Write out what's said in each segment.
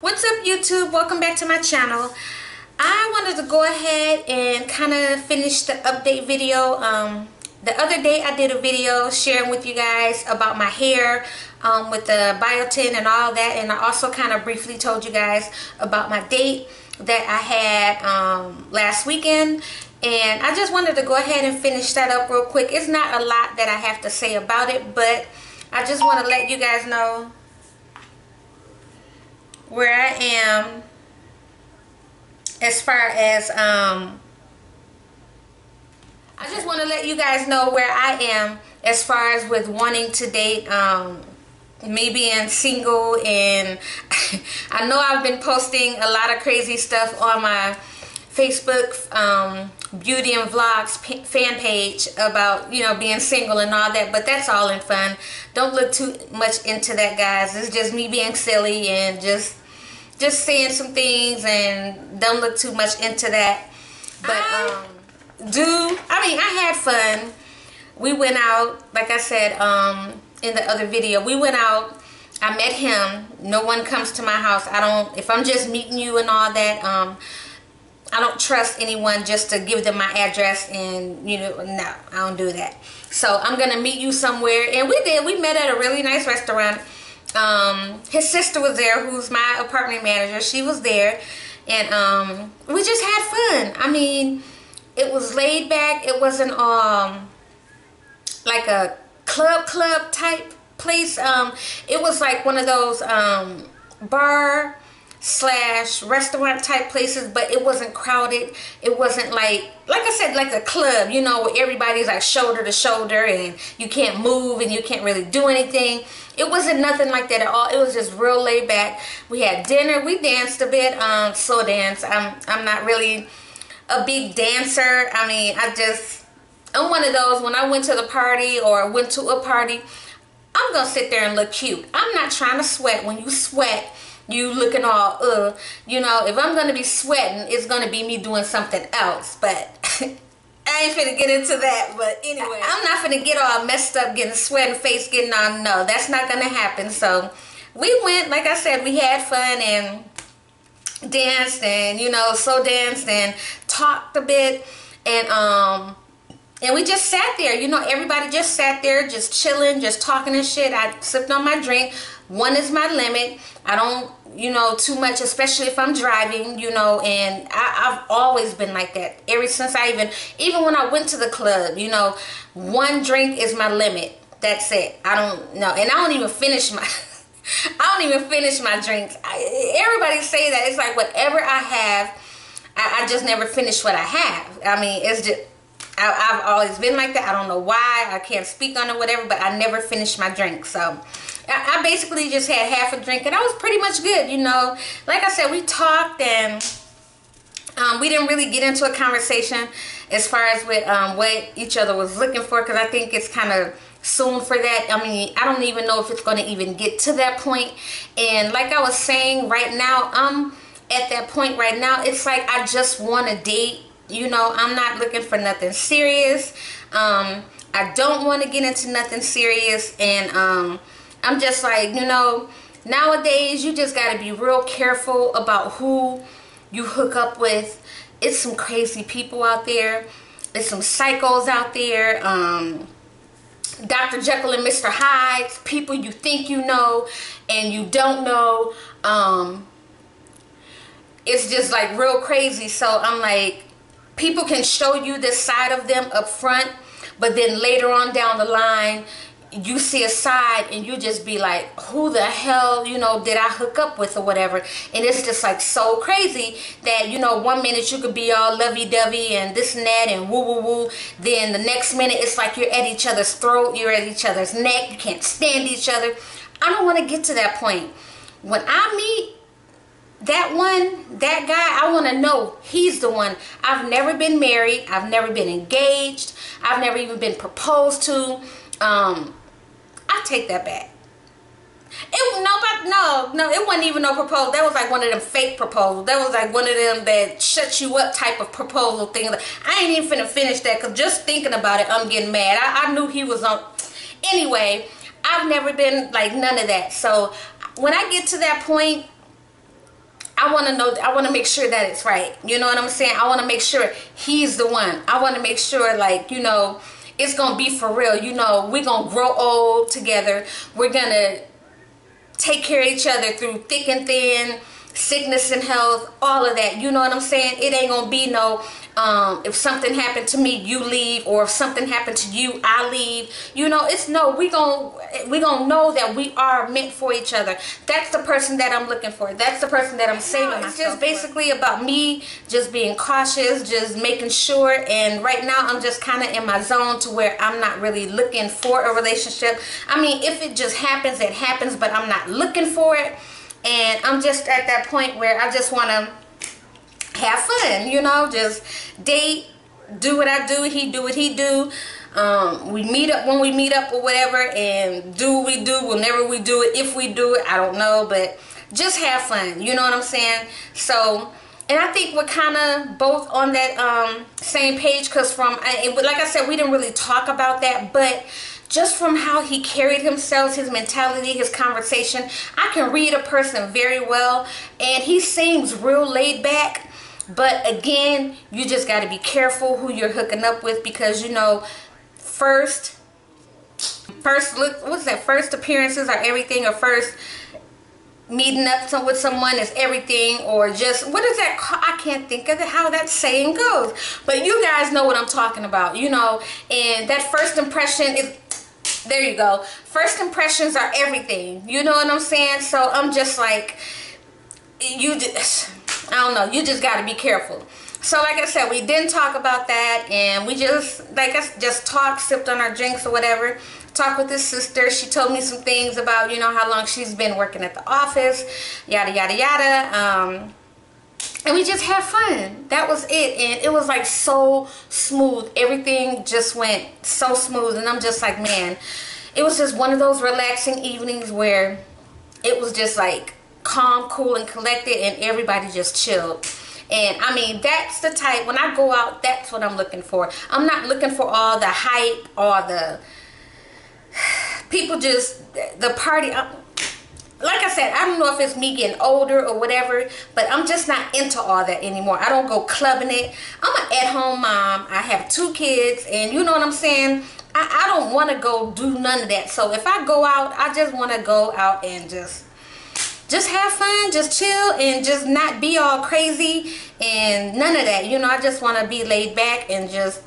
What's up, YouTube? Welcome back to my channel. I wanted to go ahead and kind of finish the update video. The other day I did a video sharing with you guys about my hair with the biotin and all that, and I also kind of briefly told you guys about my date that I had last weekend, and I just wanted to go ahead and finish that up real quick. It's not a lot that I have to say about it, but I just want to let you guys know where I am as far as I just want to let you guys know where I am as far as with wanting to date, me being single. And I know I've been posting a lot of crazy stuff on my Facebook beauty and vlogs fan page about, you know, being single and all that, but that's all in fun. Don't look too much into that, guys. It's just me being silly and just saying some things, and don't look too much into that. But I had fun. We went out, like I said in the other video, we went out. I met him. No one comes to my house. If I'm just meeting you and all that, I don't trust anyone just to give them my address, and, you know, no, I don't do that. So I'm gonna meet you somewhere, and we met at a really nice restaurant. His sister was there, who's my apartment manager. She was there, and we just had fun. I mean, it was laid back. It wasn't like a club type place. It was like one of those bar slash restaurant type places, but it wasn't crowded. It wasn't like I said, like a club, you know, where everybody's like shoulder to shoulder and you can't move and you can't really do anything. It wasn't nothing like that at all. It was just real laid back. We had dinner. We danced a bit, slow dance. I'm not really a big dancer. I mean, I'm one of those, when I went to the party or went to a party, I'm gonna sit there and look cute. I'm not trying to sweat. When you sweat, you looking all you know. If I'm gonna be sweating, it's gonna be me doing something else. But I ain't finna get into that. But anyway, I'm not finna get all messed up, getting sweat and face getting on. No, that's not gonna happen. So we went, like I said, we had fun and danced, and, you know, slow danced and talked a bit, and we just sat there. You know, everybody just sat there, just chilling, just talking and shit. I sipped on my drink. One is my limit. I don't, you know, too much, especially if I'm driving, you know, and I've always been like that. Ever since even when I went to the club, you know, one drink is my limit. That's it. I don't know. And I don't even finish my drinks. Everybody say that. It's like whatever I have, I just never finish what I have. I mean, it's just, I've always been like that. I don't know why. I can't speak on it, whatever, but I never finish my drink. So I basically just had half a drink, and I was pretty much good, you know. Like I said, we talked, and we didn't really get into a conversation as far as with what each other was looking for, because I think it's kind of soon for that. I mean, I don't even know if it's going to even get to that point. And like I was saying, right now, I'm at that point right now. It's like I just want to date. You know, I'm not looking for nothing serious. I don't want to get into nothing serious, and I'm just like, you know, nowadays you just got to be real careful about who you hook up with. It's some crazy people out there. It's some psychos out there. Dr. Jekyll and Mr. Hyde. People you think you know and you don't know. It's just like real crazy. So I'm like, people can show you this side of them up front, but then later on down the line, you see a side and you just be like, who the hell, you know, did I hook up with or whatever. And it's just like so crazy that, you know, one minute you could be all lovey-dovey and this and that and woo-woo-woo. Then the next minute it's like you're at each other's throat, you're at each other's neck, you can't stand each other. I don't want to get to that point. When I meet that guy, I want to know he's the one. I've never been married. I've never been engaged. I've never even been proposed to. I take that back. No, it wasn't even no proposal. That was like one of them fake proposals. That was like one of them that shut you up type of proposal thing. I ain't even finna finish that, because just thinking about it, I'm getting mad. I knew he was on. Anyway, I've never been like none of that. So when I get to that point, want to know, I want to make sure that it's right. You know what I'm saying? I want to make sure he's the one. I want to make sure, like, you know, it's going to be for real. You know, we're going to grow old together. We're going to take care of each other through thick and thin, sickness and health, all of that. You know what I'm saying? It ain't going to be no, if something happened to me, you leave, or if something happened to you, I leave. You know, it's no, we gonna know that we are meant for each other. That's the person that I'm looking for. That's the person that I'm saving myself. It's just basically about me just being cautious, just making sure. And right now I'm just kind of in my zone to where I'm not really looking for a relationship. I mean, if it just happens, it happens, but I'm not looking for it. And I'm just at that point where I just want to have fun, you know, just date, do what I do, he do what he do. We meet up when we meet up or whatever, and do what we do whenever we do it. If we do it, I don't know, but just have fun, you know what I'm saying? So, and I think we're kind of both on that same page, because like I said, we didn't really talk about that, but just from how he carried himself, his mentality, his conversation, I can read a person very well, and he seems real laid back. But again, you just got to be careful who you're hooking up with, because, you know, first look, what's that? First appearances are everything, or first meeting up with someone is everything, or just, what is that? I can't think of how that saying goes, but you guys know what I'm talking about, you know. And that first impression is, there you go. First impressions are everything. You know what I'm saying? So I'm just like, I don't know, you just got to be careful. So like I said, we didn't talk about that, and we just, like I just talked, sipped on our drinks or whatever, talked with his sister. She told me some things about, you know, how long she's been working at the office, yada yada yada. And we just had fun. That was it. And it was like so smooth. Everything just went so smooth, and I'm just like, man, it was just one of those relaxing evenings where it was just like calm, cool, and collected, and everybody just chilled. And I mean, that's the type, when I go out, that's what I'm looking for. I'm not looking for all the hype or the people just, the party. Like I said, I don't know if it's me getting older or whatever, but I'm just not into all that anymore. I don't go clubbing it. I'm an at-home mom. I have 2 kids, and you know what I'm saying? I don't want to go do none of that. So if I go out, I just want to go out and just have fun, just chill, and just not be all crazy and none of that. You know, I just want to be laid back and just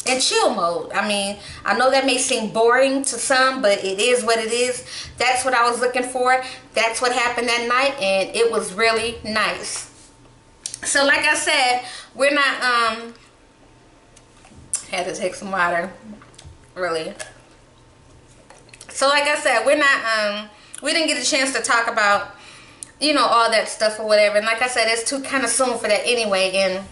in chill mode. I mean, I know that may seem boring to some, but it is what it is. That's what I was looking for. That's what happened that night, and it was really nice. So like I said, we're not, had to take some water, really. So like I said, we're not, we didn't get a chance to talk about, you know, all that stuff or whatever. And like I said, it's too kind of soon for that anyway. And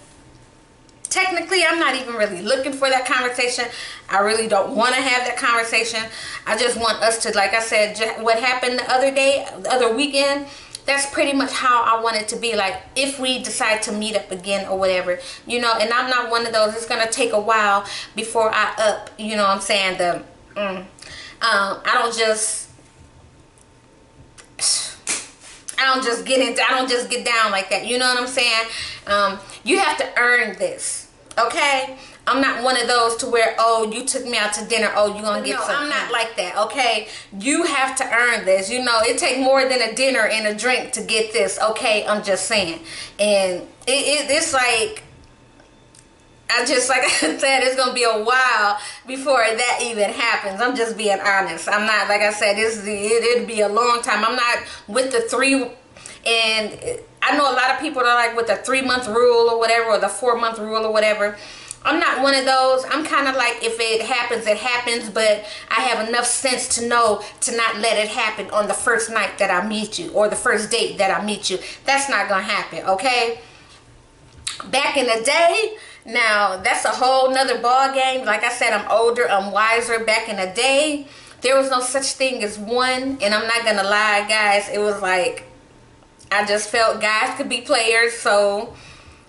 technically, I'm not even really looking for that conversation. I really don't want to have that conversation. I just want us to, like I said, what happened the other day, the other weekend, that's pretty much how I want it to be. Like, if we decide to meet up again or whatever, you know. And I'm not one of those, it's going to take a while before I up, you know what I'm saying, I don't just get down like that. You know what I'm saying? You have to earn this, okay? I'm not one of those to where, oh, you took me out to dinner, oh, you gonna get some. I'm not like that, okay? You have to earn this. You know, it takes more than a dinner and a drink to get this, okay? I'm just saying. And it's like, like I said, it's gonna be a while before that even happens. I'm just being honest. I'm not, like I said, it'll be a long time. I'm not with the 3, and I know a lot of people are like with the 3-month rule or whatever, or the 4-month rule or whatever. I'm not one of those. I'm kind of like, if it happens, it happens, but I have enough sense to know to not let it happen on the first night that I meet you, or the first date that I meet you. That's not gonna happen, okay? Back in the day, now that's a whole nother ball game. Like I said, I'm older, I'm wiser. Back in the day, there was no such thing as one, and I'm not gonna lie, guys, it was like, I just felt guys could be players, so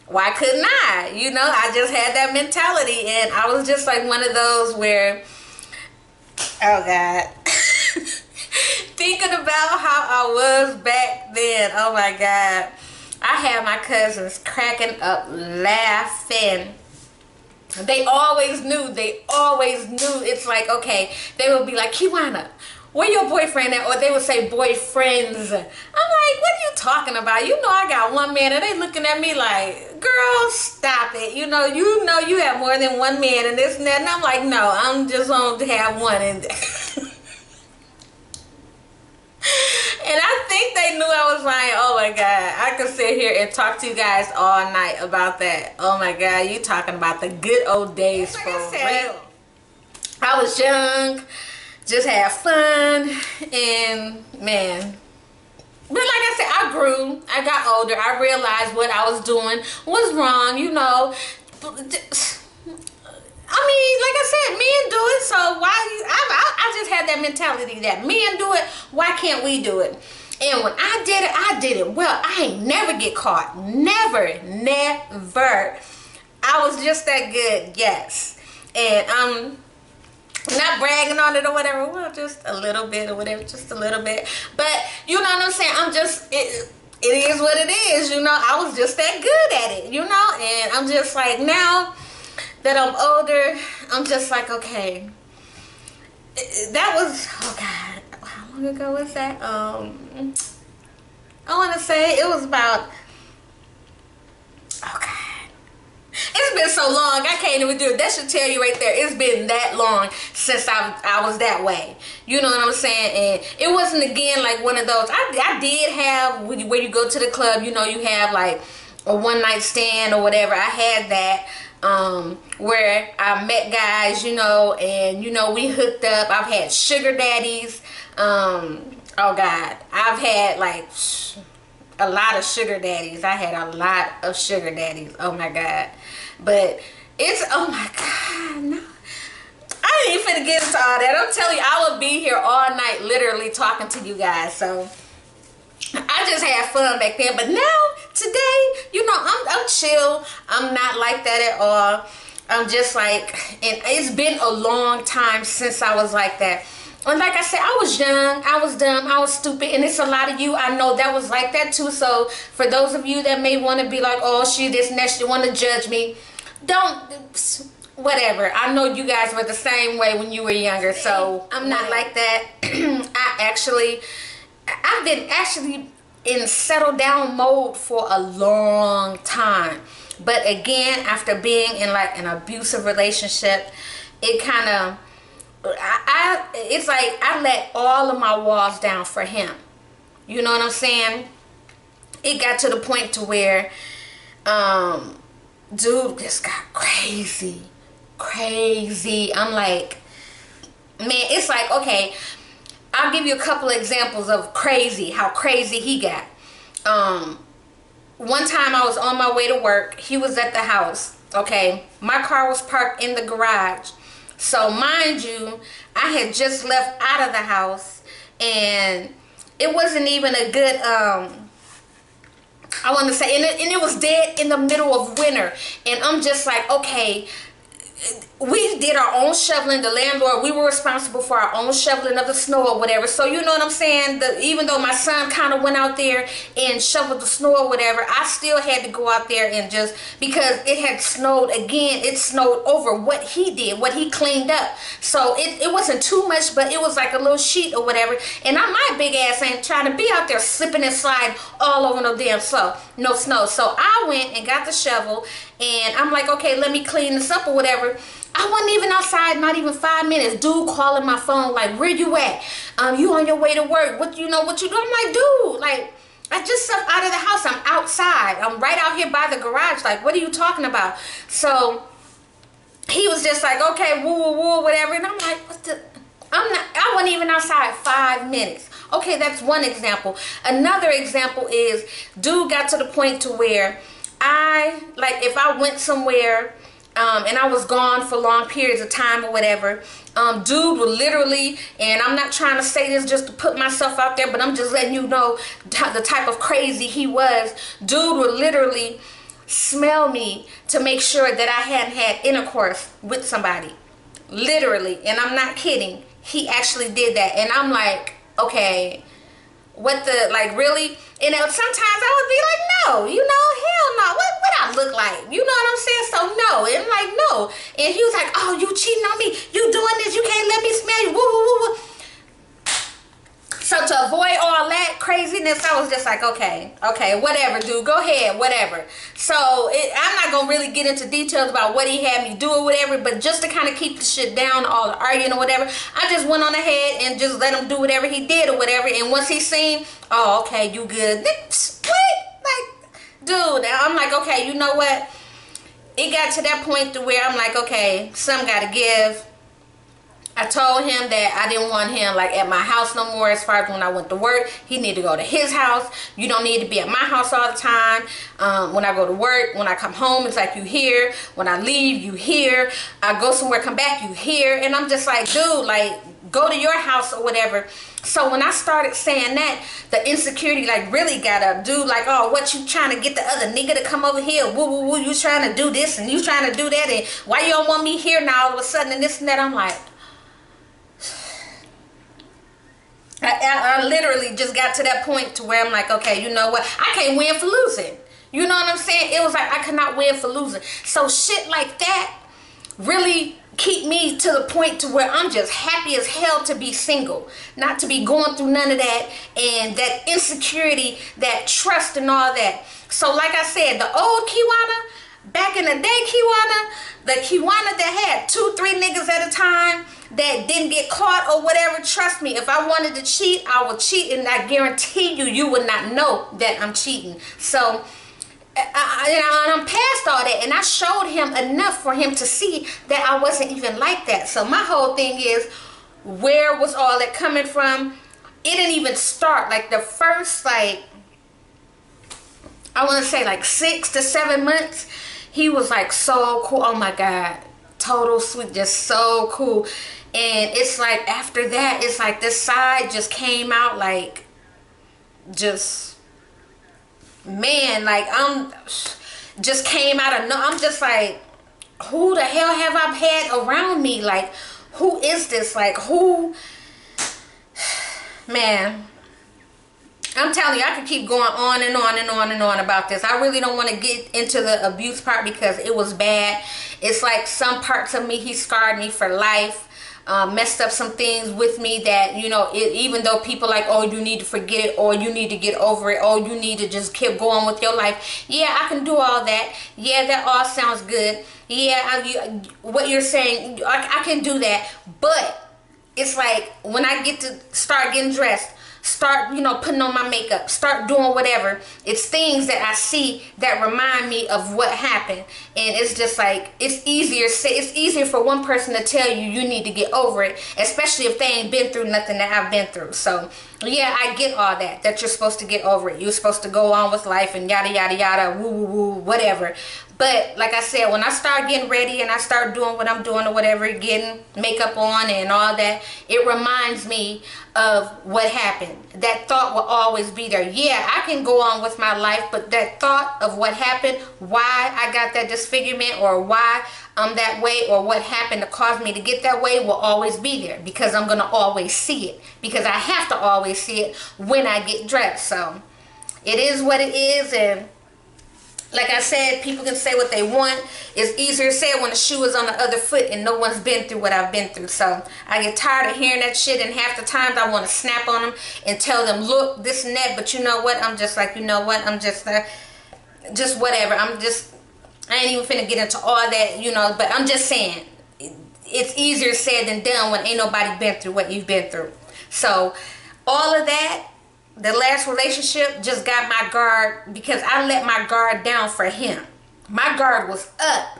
why couldn't I? You know, I just had that mentality, and I was just like one of those where, oh God, thinking about how I was back then, oh my God. I had my cousins cracking up laughing. They always knew. It's like, okay, they would be like, Kiwana, where your boyfriend at? Or they would say boyfriends. I'm like, what are you talking about? You know I got one man, and they looking at me like, girl, stop it. You know you have more than one man and this and that. And I'm like, no, I'm just gonna have one. And and I think they knew I was lying. Oh my God. I could sit here and talk to you guys all night about that. Oh my God. You talking about the good old days for real. I was young, just had fun, and man. But like I said, I grew. I got older. I realized what I was doing was wrong, you know. I mean, like I said, men do it, so why? I just had that mentality that men do it, why can't we do it? And when I did it well. I ain't never get caught. Never. I was just that good, yes. And I'm not bragging on it or whatever, well, just a little bit or whatever, just a little bit. But you know what I'm saying? I'm just, it is what it is, you know. I was just that good at it, you know. And I'm just like, now that I'm older, I'm just like, okay, that was, oh God, how long ago was that? I want to say it was about, oh God, it's been so long, I can't even do it. That should tell you right there, it's been that long since I was that way. You know what I'm saying? And it wasn't, again, like one of those, I did have, where you go to the club, you know, you have like a one night stand or whatever. I had that. Where I met guys, you know, and you know, we hooked up. I've had sugar daddies. Oh God, I've had like a lot of sugar daddies. I had a lot of sugar daddies. Oh my God. But it's, oh my God, no. I ain't finna get into all that. I'm telling you, I would be here all night literally talking to you guys. So I just had fun back then. But now, today, you know, I'm chill. I'm not like that at all. I'm just like, and it's been a long time since I was like that. And like I said, I was young, I was dumb, I was stupid, and it's a lot of you I know that was like that too. So for those of you that may want to be like, oh, she this next, you want to judge me, don't, whatever. I know you guys were the same way when you were younger, so I'm not like that. I've been actually in settle down mode for a long time. But again, after being in like an abusive relationship, it kind of, it's like I let all of my walls down for him. You know what I'm saying? It got to the point to where, dude just got crazy. I'm like, man, it's like, okay, I'll give you a couple of examples of crazy, how crazy he got. One time I was on my way to work. He was at the house, okay? My car was parked in the garage. So mind you, I had just left out of the house, and it wasn't even a good, I want to say, and it was dead in the middle of winter. And I'm just like, okay, we did our own shoveling. The landlord, we were responsible for our own shoveling of the snow or whatever. So you know what I'm saying? Even though my son kind of went out there and shoveled the snow or whatever, I still had to go out there and just, because it had snowed again. It snowed over what he did, what he cleaned up. So it wasn't too much, but it was like a little sheet or whatever. And my big ass ain't trying to be out there slipping and sliding all over no damn snow. So I went and got the shovel, and I'm like, okay, let me clean this up or whatever. I wasn't even outside, not even 5 minutes. Dude calling my phone like, where you at? You on your way to work? What you do? I'm like, dude, like, I just stepped out of the house. I'm outside. I'm right out here by the garage. Like, what are you talking about? So he was just like, okay, woo, whatever. And I'm like, I wasn't even outside 5 minutes. Okay, that's one example. Another example is, dude got to the point to where if I went somewhere, and I was gone for long periods of time or whatever, dude would literally, and I'm not trying to say this just to put myself out there, but I'm just letting you know the type of crazy he was. Dude would literally smell me to make sure that I hadn't had intercourse with somebody. Literally, and I'm not kidding. He actually did that, and I'm like, okay, what the, like, really? And sometimes I would be like, no, no, you know, hell no. What I look like? You know what I'm saying? So no, and like no. And he was like, oh, you cheating on me? You doing this? You can't let me smell you. Woo, woo, woo, woo. So to avoid all that craziness, I was just like, okay, whatever, dude, go ahead, whatever. So I'm not gonna really get into details about what he had me do or whatever, but just to kind of keep the shit down, all the arguing or whatever, I just went on ahead and just let him do whatever he did or whatever. And once he seen, oh, okay, you good? What? Like, dude, I'm like, okay, you know what? It got to that point to where I'm like, okay, some gotta give. I told him that I didn't want him like at my house no more. As far as when I went to work, he needed to go to his house. You don't need to be at my house all the time. When I go to work, when I come home, it's like you here. When I leave, you here. I go somewhere, come back, you here. And I'm just like, dude, like, go to your house or whatever. So when I started saying that, the insecurity like really got up. Dude, like, oh, what you trying to get the other nigga to come over here? Woo, woo, woo, you trying to do this and you trying to do that, and why you don't want me here now all of a sudden and this and that? I'm like, I literally just got to that point to where I'm like, okay, you know what? I can't win for losing. You know what I'm saying? It was like I could not win for losing. So shit like that really keep me to the point to where I'm just happy as hell to be single. Not to be going through none of that and that insecurity, that trust and all that. So like I said, the old Kiwana, back in the day Kiwana, the Kiwana that had 2-3 niggas at a time, that didn't get caught or whatever, trust me, if I wanted to cheat, I would cheat, and I guarantee you, you would not know that I'm cheating. So, I'm past all that, and I showed him enough for him to see that I wasn't even like that. So my whole thing is, where was all that coming from? It didn't even start. Like the first, like, I want to say like 6 to 7 months, he was like so cool. Oh my God. Total sweet, just so cool. And it's like after that, it's like this side just came out, like, just, man, like I'm just came out of no, I'm just like, who the hell have I had around me? Like, who is this? Like, who? Man, I'm telling you, I could keep going on and on and on and on about this. I really don't want to get into the abuse part because it was bad. It's like some parts of me, he scarred me for life. Messed up some things with me that, you know, even though people like, oh, you need to forget it, or you need to get over it, or you need to just keep going with your life. Yeah, I can do all that. Yeah, that all sounds good. Yeah, what you're saying, I can do that. But it's like when I get to start getting dressed, start, you know, putting on my makeup, start doing whatever, it's things that I see that remind me of what happened. And it's just like, it's easier for one person to tell you you need to get over it, especially if they ain't been through nothing that I've been through. So yeah, I get all that you're supposed to get over it. You're supposed to go on with life and yada yada yada, woo woo woo, whatever. But like I said, when I start getting ready and I start doing what I'm doing or whatever, getting makeup on and all that, it reminds me of what happened. That thought will always be there. Yeah, I can go on with my life, but that thought of what happened, why I got that disfigurement, or why I'm that way, or what happened to cause me to get that way, will always be there, because I'm going to always see it, because I have to always see it when I get dressed. So it is what it is. And like I said, people can say what they want. It's easier said when the shoe is on the other foot and no one's been through what I've been through. So I get tired of hearing that shit, and half the times I want to snap on them and tell them, look, this and that. But you know what? I'm just like, you know what? I'm just whatever. I ain't even finna get into all that, you know. But I'm just saying, it's easier said than done when ain't nobody been through what you've been through. So all of that, the last relationship just got my guard, because I let my guard down for him. My guard was up.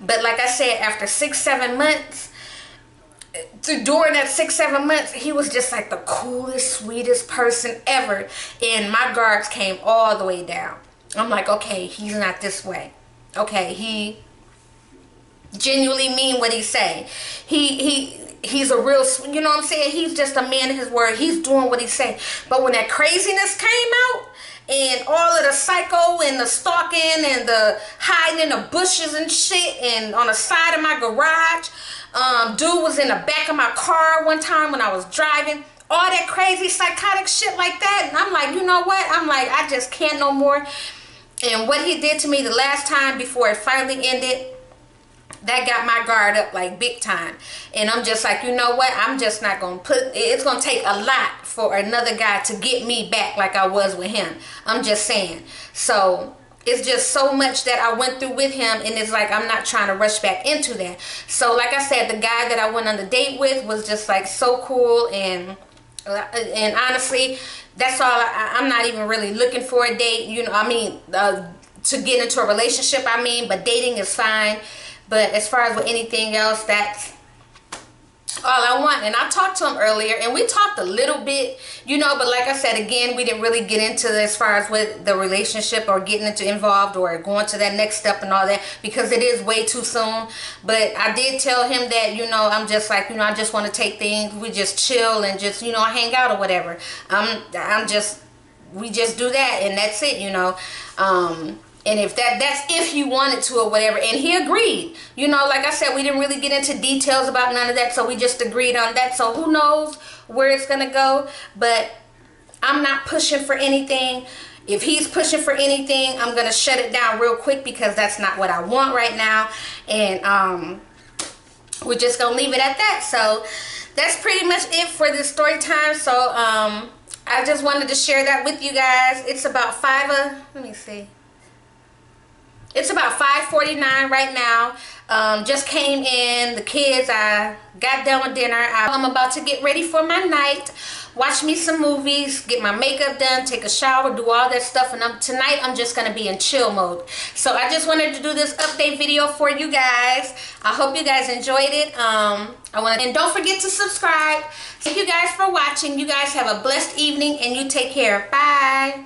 But like I said, after 6-7 months, during that 6-7 months, he was just like the coolest, sweetest person ever. And my guards came all the way down. I'm like, okay, he's not this way. Okay, he genuinely mean what he say. He's a real, you know what I'm saying? He's just a man of his word. He's doing what he say. But when that craziness came out, and all of the psycho and the stalking and the hiding in the bushes and shit, and on the side of my garage, dude was in the back of my car one time when I was driving. All that crazy psychotic shit like that. And I'm like, you know what? I'm like, I just can't no more. And what he did to me the last time before it finally ended, that got my guard up like big time. And I'm just like, you know what? I'm just not going to it's going to take a lot for another guy to get me back like I was with him. I'm just saying. So it's just so much that I went through with him, and it's like I'm not trying to rush back into that. So like I said, the guy that I went on the date with was just like so cool, and honestly, that's all. I'm not even really looking for a date, you know. I mean, to get into a relationship, I mean, but dating is fine. But as far as with anything else, that's all I want. And I talked to him earlier, and we talked a little bit, you know, but like I said, again, we didn't really get into as far as with the relationship or getting into involved or going to that next step and all that, because it is way too soon. But I did tell him that, you know, I'm just like, you know, I just want to take things, we just chill and just, you know, hang out or whatever. We just do that, and that's it, you know. And if that's if he wanted to or whatever. And he agreed. You know, like I said, we didn't really get into details about none of that. So we just agreed on that. So who knows where it's going to go. But I'm not pushing for anything. If he's pushing for anything, I'm going to shut it down real quick, because that's not what I want right now. And we're just going to leave it at that. So that's pretty much it for this story time. So I just wanted to share that with you guys. It's about let me see. It's about 5:49 right now. Just came in. The kids, I got done with dinner. I'm about to get ready for my night. Watch me some movies, get my makeup done, take a shower, do all that stuff. And tonight I'm just going to be in chill mode. So I just wanted to do this update video for you guys. I hope you guys enjoyed it. And don't forget to subscribe. Thank you guys for watching. You guys have a blessed evening, and you take care. Bye.